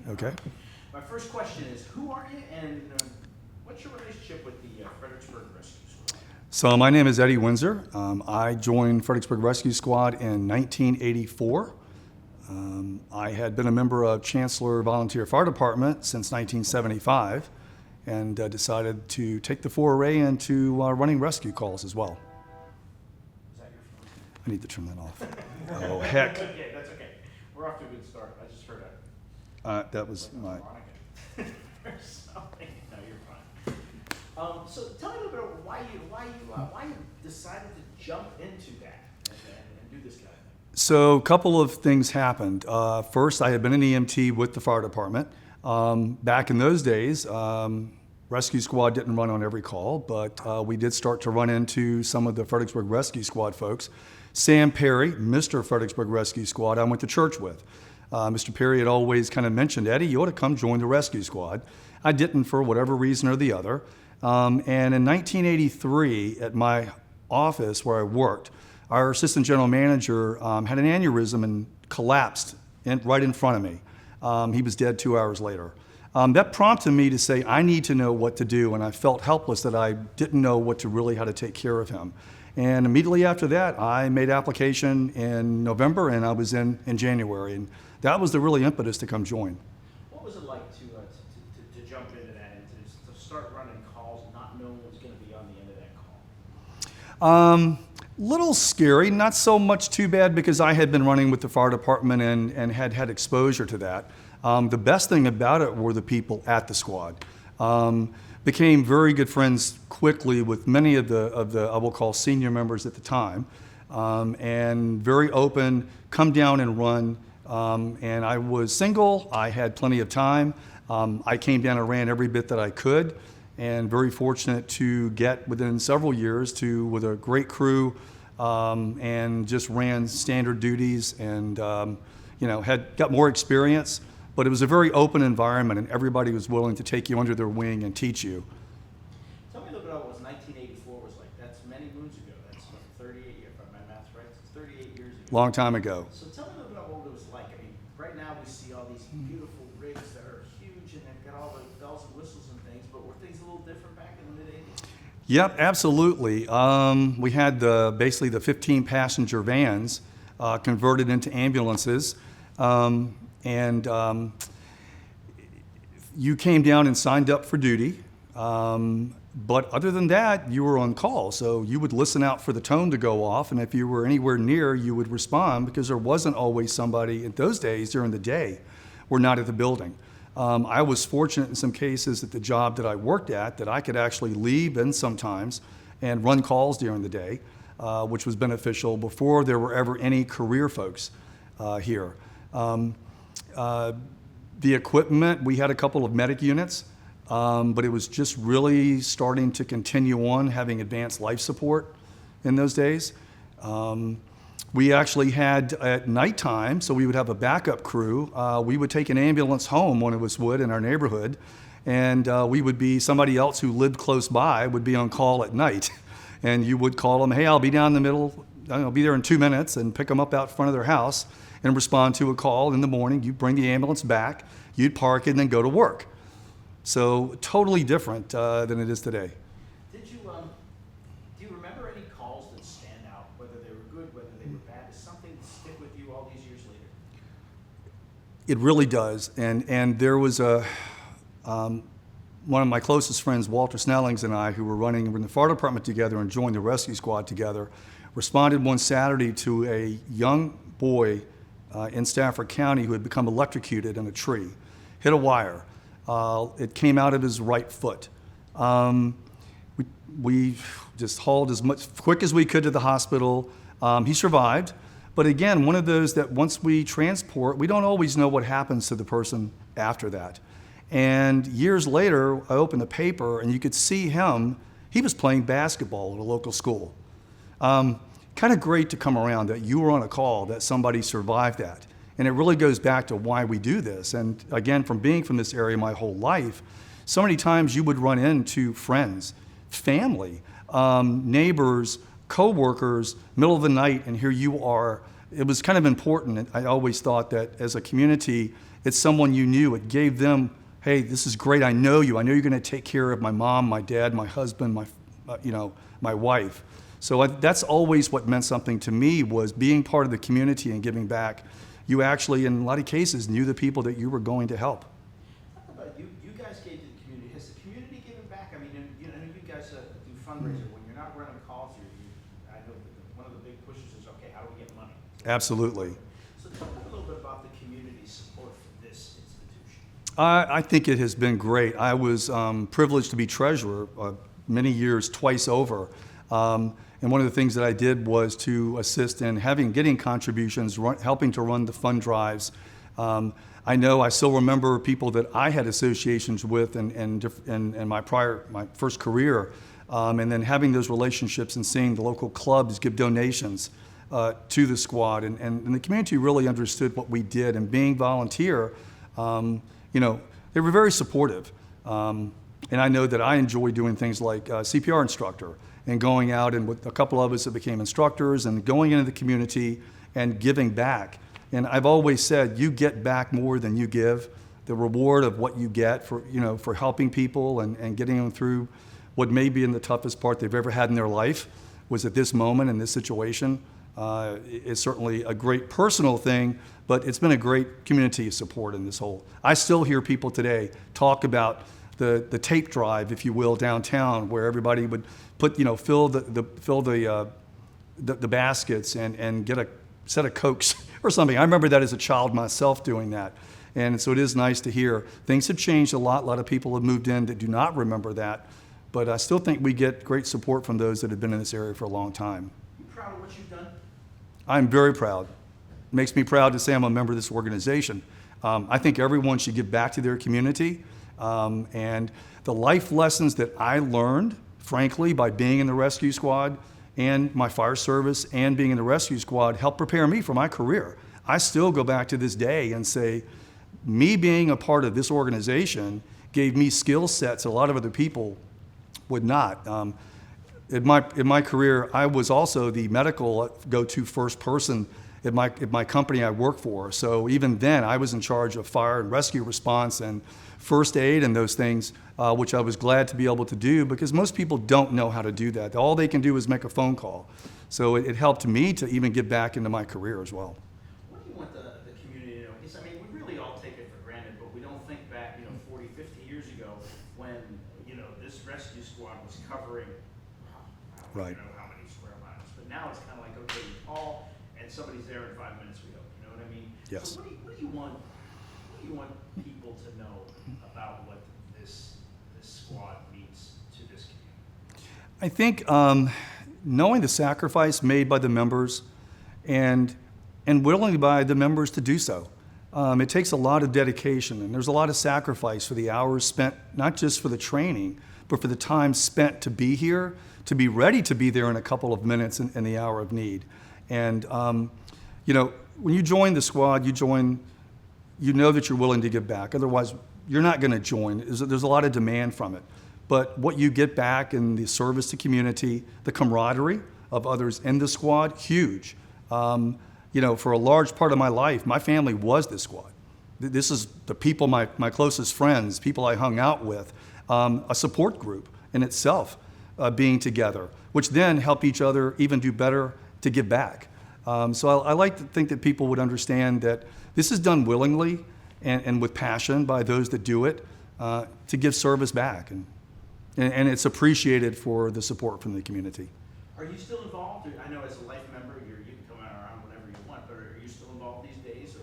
Okay. My first question is, who are you, and what's your relationship with the Fredericksburg Rescue Squad? So my name is Eddie Windsor. I joined Fredericksburg Rescue Squad in 1984. I had been a member of Chancellor Volunteer Fire Department since 1975 and decided to take the foray into running rescue calls as well. Is that your phone? I need to turn that off. Oh, heck. Okay, that's okay. We're off to a good start. I just heard That was my... or something. No, you're fine. So tell me a little bit about why you decided to jump into that and do this kind of thing. So a couple of things happened. First, I had been an EMT with the fire department. Back in those days, Rescue Squad didn't run on every call, but we did start to run into some of the Fredericksburg Rescue Squad folks. Sam Perry, Mr. Fredericksburg Rescue Squad, I went to church with. Mr. Perry had always kind of mentioned, Eddie, you ought to come join the Rescue Squad. I didn't for whatever reason or the other. And in 1983, at my office where I worked, our assistant general manager had an aneurysm and collapsed right in front of me. He was dead 2 hours later. That prompted me to say, I need to know what to do, and I felt helpless that I didn't know how to take care of him. And immediately after that, I made application in November, and I was in January. And that was the really impetus to come join. What was it like to jump into that and to start running calls, not knowing what was going to be on the end of that call? Little scary, not so much too bad because I had been running with the fire department and had had exposure to that. The best thing about it were the people at the squad. Became very good friends quickly with many of the I will call senior members at the time, and very open, come down and run. And I was single, I had plenty of time. I came down and ran every bit that I could, and very fortunate to get within several years with a great crew, and just ran standard duties and had got more experience. But it was a very open environment, and everybody was willing to take you under their wing and teach you. Tell me a little bit about what 1984 was like. That's many moons ago. That's 38 years, if my math's right. It's 38 years ago. Long time ago. So tell me a little bit about what it was like. I mean, right now we see all these beautiful rigs that are huge, and they've got all the bells and whistles and things, but were things a little different back in the mid-'80s? Yep, absolutely. We had basically the 15-passenger vans converted into ambulances. And you came down and signed up for duty. But other than that, you were on call. So you would listen out for the tone to go off. And if you were anywhere near, you would respond because there wasn't always somebody in those days during the day were not at the building. I was fortunate in some cases at the job that I worked at that I could actually leave in sometimes and run calls during the day, which was beneficial before there were ever any career folks here. The equipment, we had a couple of medic units, but it was just really starting to continue on having advanced life support in those days. We actually had at nighttime, so we would have a backup crew. We would take an ambulance home when it was wood in our neighborhood, and we would be somebody else who lived close by would be on call at night. And you would call them, hey, I'll be down in the middle, I'll be there in 2 minutes, and pick them up out front of their house and respond to a call in the morning. You'd bring the ambulance back, you'd park it, and then go to work. So totally different than it is today. Do you remember any calls that stand out, whether they were good, whether they were bad? Is something that stick with you all these years later? It really does. And there was one of my closest friends, Walter Snellings, and I, who were running in the fire department together and joined the rescue squad together, responded one Saturday to a young boy in Stafford County who had become electrocuted in a tree, hit a wire. It came out of his right foot. We just hauled as quick as we could to the hospital. He survived, but again, one of those that once we transport, we don't always know what happens to the person after that. And years later, I opened the paper and you could see him, he was playing basketball at a local school. Kind of great to come around that you were on a call, that somebody survived that. And it really goes back to why we do this. And again, from being from this area my whole life, so many times you would run into friends, family, neighbors, co-workers, middle of the night, and here you are it was kind of important. I always thought that as a community, it's someone you knew. It gave them, hey, this is great. I know you. I know you're going to take care of my mom, my dad, my husband, my wife. So that's always what meant something to me, was being part of the community and giving back. You actually, in a lot of cases, knew the people that you were going to help. Talk about you guys gave to the community. Has the community given back? I mean, you guys do fundraiser. When you're not running calls, I know that one of the big pushes is, okay, how do we get money? Absolutely. So talk a little bit about the community's support for this institution. I think it has been great. I was privileged to be treasurer many years, twice over. And one of the things that I did was to assist in getting contributions, helping to run the fund drives. I still remember people that I had associations with in my first career, and then having those relationships and seeing the local clubs give donations to the squad. And the community really understood what we did, and being volunteer, they were very supportive. And I know that I enjoy doing things like CPR instructor, and going out, and with a couple of us that became instructors, and going into the community and giving back. And I've always said, you get back more than you give. The reward of what you get for helping people and getting them through what may be in the toughest part they've ever had in their life was at this moment in this situation. It's certainly a great personal thing, but it's been a great community support in this whole. I still hear people today talk about the tape drive, if you will, downtown, where everybody would fill the baskets and get a set of Cokes or something. I remember that as a child myself doing that. And so it is nice to hear. Things have changed a lot. A lot of people have moved in that do not remember that. But I still think we get great support from those that have been in this area for a long time. You proud of what you've done? I'm very proud. It makes me proud to say I'm a member of this organization. I think everyone should give back to their community. And the life lessons that I learned, frankly, by being in the rescue squad and my fire service and being in the rescue squad helped prepare me for my career. I still go back to this day and say, me being a part of this organization gave me skill sets a lot of other people would not. In my career, I was also the medical go-to first person at my company I work for. So even then, I was in charge of fire and rescue response and first aid and those things, which I was glad to be able to do, because most people don't know how to do that. All they can do is make a phone call. So it helped me to even get back into my career as well. What do you want the community to know? Because, I mean, we really all take it for granted, but we don't think back, 40, 50 years ago when, this rescue squad was covering, I don't know how many square miles. But now it's kind of like, okay, you call and somebody's there in 5 minutes, we go. You know what I mean? Yes. So what do you want people to know about what this squad means to this community? I think knowing the sacrifice made by the members and willing by the members to do so. It takes a lot of dedication, and there's a lot of sacrifice for the hours spent, not just for the training, but for the time spent to be here, to be ready to be there in a couple of minutes in the hour of need. And when you join the squad, you know that you're willing to give back. Otherwise, you're not going to join. There's a lot of demand from it. But what you get back in the service to community, the camaraderie of others in the squad, huge. For a large part of my life, my family was the squad. This is the people, my closest friends, people I hung out with, a support group in itself, being together, which then help each other even do better to give back. So I like to think that people would understand that this is done willingly and with passion by those that do it to give service back. And it's appreciated for the support from the community. Are you still involved? I know as a life member, you can come around whenever you want, but are you still involved these days?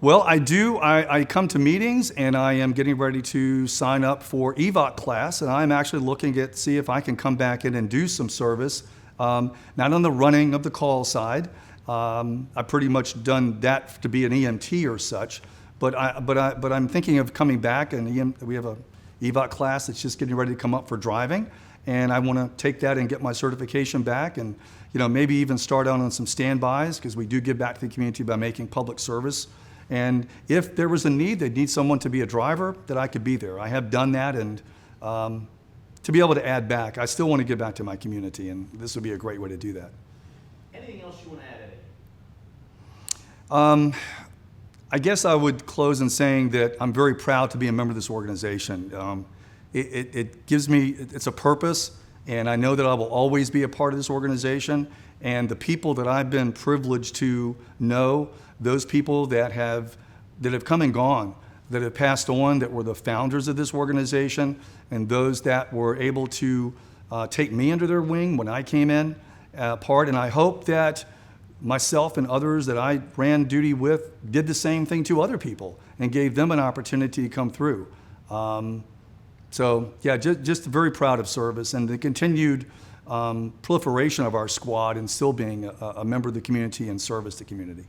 Well, I do. I come to meetings, and I am getting ready to sign up for EVOC class, and I'm actually looking at see if I can come back in and do some service. Not on the running of the call side. I've pretty much done that to be an EMT or such, but I'm thinking of coming back, and we have a EVOC class that's just getting ready to come up for driving, and I want to take that and get my certification back, and maybe even start out on some standbys, because we do give back to the community by making public service. And if there was a need, they'd need someone to be a driver, that I could be there. I have done that, and to be able to add back, I still want to give back to my community, and this would be a great way to do that. Anything else you want to add, Eddie? I guess I would close in saying that I'm very proud to be a member of this organization. It gives me, it's a purpose, and I know that I will always be a part of this organization. And the people that I've been privileged to know, those people that have come and gone, that have passed on, that were the founders of this organization, and those that were able to take me under their wing when I came in part. And I hope that myself and others that I ran duty with did the same thing to other people and gave them an opportunity to come through. So yeah, just very proud of service and the continued proliferation of our squad and still being a member of the community and service to the community.